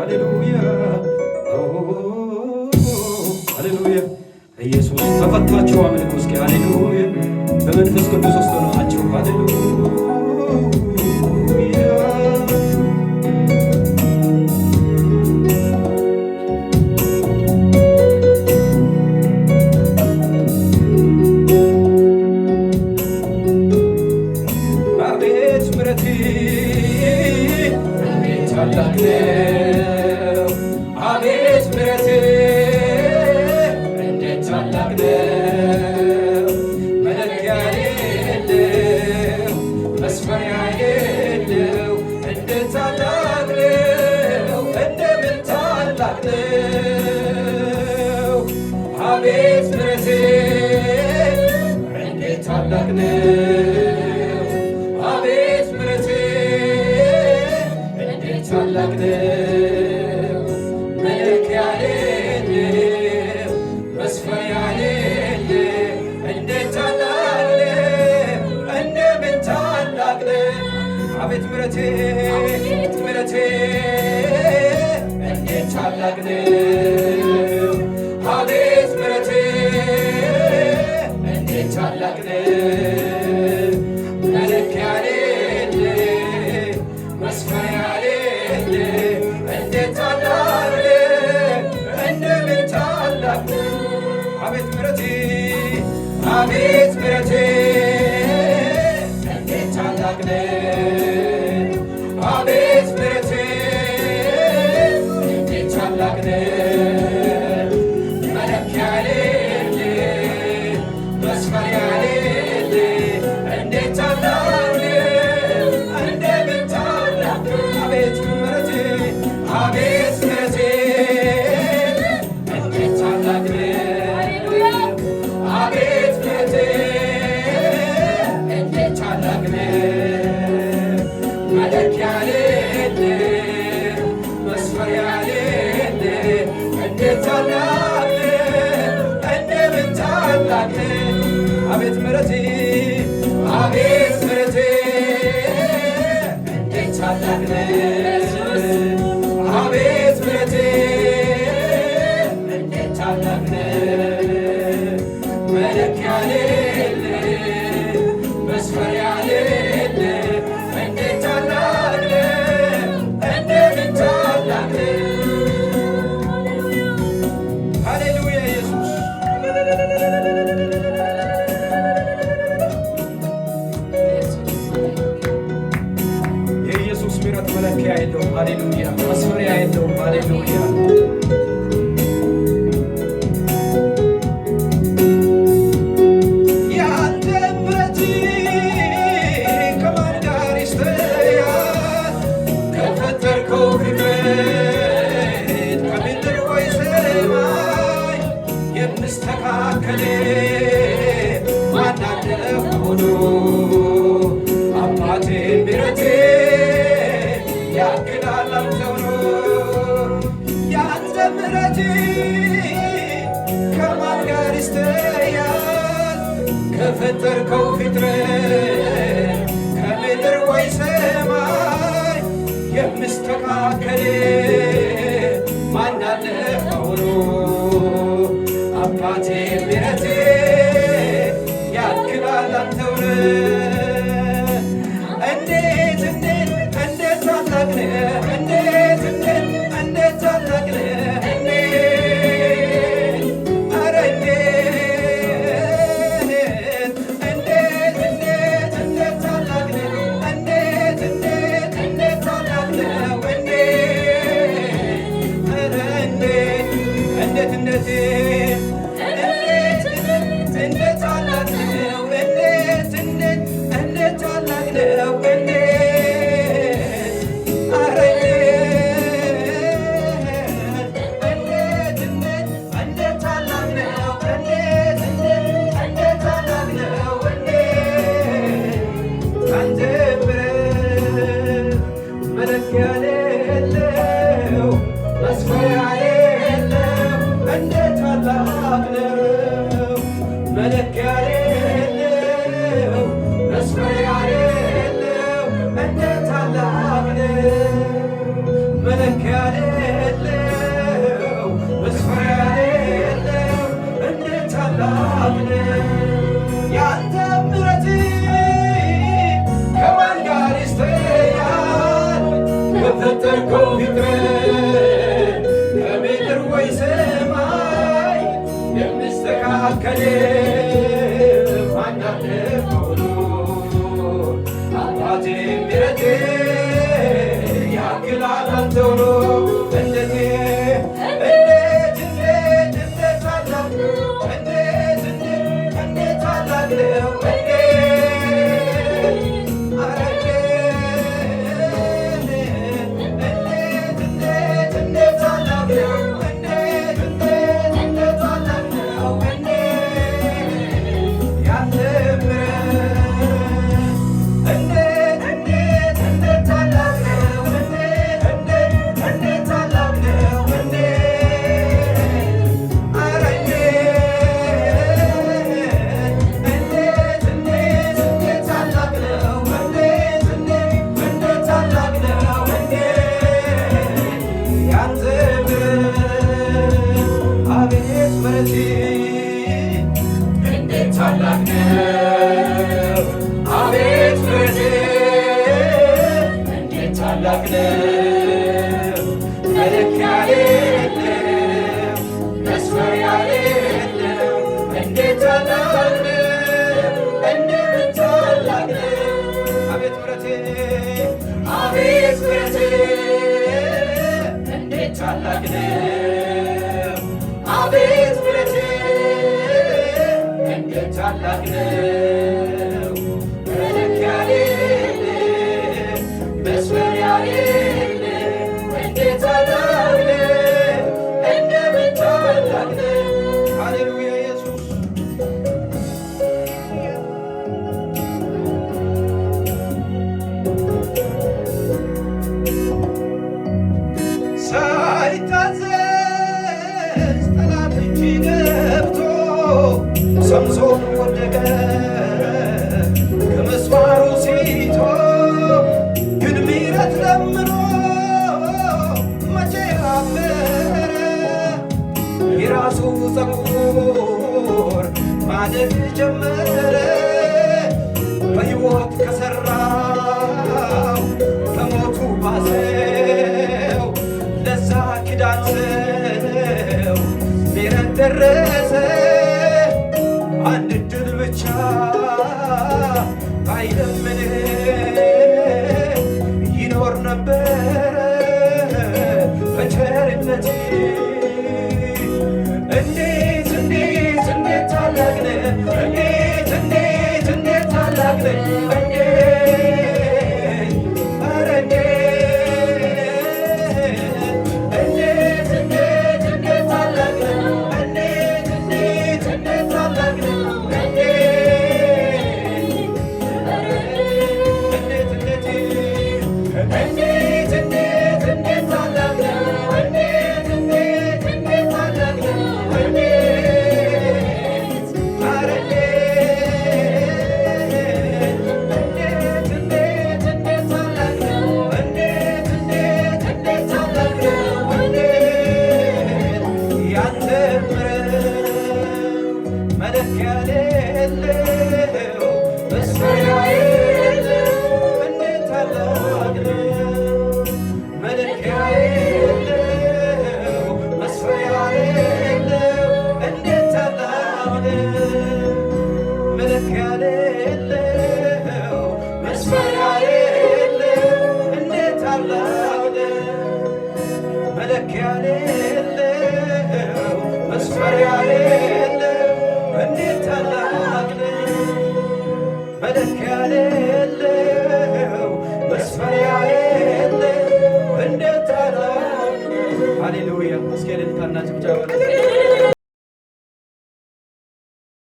ሃሌሉያ ሃሌሉያ ኢየሱስ ተፈቷቸው አምልኮ እስኪ ሃሌሉያ በመንፈስ ቅዱስ ውስጥ ሆናችሁ ሃሌሉያ አቤት ምሕረቴ እንዴት ታላቅ ነው አቤት ምሕረቴ እንዴት ታላቅ ነው መለኪያ የሌለው መስፈሪያ የሌለው እንዴት ታላቅ ነው እንደምን ታላቅ ነው አቤት ምሕረቴ ምሕረቴ እንዴት ታላቅ ነው አቤት ምሕረቴ እንዴት ታላቅ ነው መለኪያ የሌለው መስፈሪያ የሌለው እንዴት ታላቅ ነው እንደምን ታላቅ ነው አቤት ምሕረቴ አቤት ምሕረቴ እንዴት ታላቅ ነው አቤት ምሕረቴ እንዴት ታላቅ ነው አቤት ምሕረቴ አቤት ምሕረቴ እንዴት ታላቅ ነው አቤት ምሕረቴ እንዴት ታላቅ ነው መለኪያ የሌለው መስፈሪያ የሌለው እንዴት ታላቅ ነው እንደምን ታላቅ ነው ሃሌሉያ ኢየሱስ መለኪያ የለውም ሃሌሉያ መስፈሪያ የለውም ሃሌሉያ ያንተ ምሕረት ከማን ጋር ይስተያል ከፈጠርከው ፍጥረት ከምድር ወይ ሰማይ የምስተካከል ማን አለ ሆኖ አባቴ ምሕረቴ ያክላል አንተው ነው ያንተ ምሕረት ከማን ጋር ይስተያል ከፈጠርከው ፍጥረት ከምድር ወይ ሰማይ የምስተካከል ማን አለ ሆኖ አባቴ ምሕረቴ ያክላል አንተው ነው እንዴት ምሕረት እንዴት ታላቅ ነው መለኪያ የለው መስፈሪያ የለው እንዴት ታላቅ ነው እንደምን ታላቅ ነው አቤት ምሕረቴ አቤት ምሕረቴ እንዴት ታላቅ ነው አቤት ምሕረቴ እንዴት ታላቅ ነው መለኪያ የለው መስፈሪያ የለው እንዴት ታላቅ ነው እንደምን ታላቅ ነው ሃሌሉያ ኢየሱስ ሳይታዘዝ ጠላት እጅ ገብቶ ሰምሶን ወደቀ ከምስማሩ ሲቶ ግን ምሕረት ለምኖ መቼ አፈረ የራሱ ፀጉር ማደግ ጀመረ በሕይወት ከሠራው ከሞቱ ባሰው ለዛ ኪዳን ሰው ምሕረት ደረሰ አንድ ዕድል ብቻ ባይለምን ይኖር ነበረ በቸርነት እንዴት እንዴት እንዴት ታላቅ ነህ እንዴት እንዴት እንዴት ታላቅ ነህ እንዴት ኧረ እንዴት እንዴት እንዴት ታላቅ ነህ እንዴት እንዴት እንዴት ታላቅ ነህ እንዴት እንዴት እንዴት ታላቅ ነህ እንዴት እንዴት እንዴት ታላቅ ነህ እንዴት ኧረ እንዴት እንዴት እንዴት ታላቅ ነህ እንዴት እንዴት እንዴት ታላቅ ነህ እንዴት ያንተ ምሕረት መለኪያ የሌለው መስፈሪያ የለው እንዴት ታላቅ ነህ መለኪያ የለው መስፈሪያ የለው እንዴት ታላቅ ነህ መለኪያ የለው መስፈሪያ የለው እንዴት ታላቅ ነህ መለኪያ የለው መስፈሪያ የለው እንዴት ታላቅ ነህ መለኪያ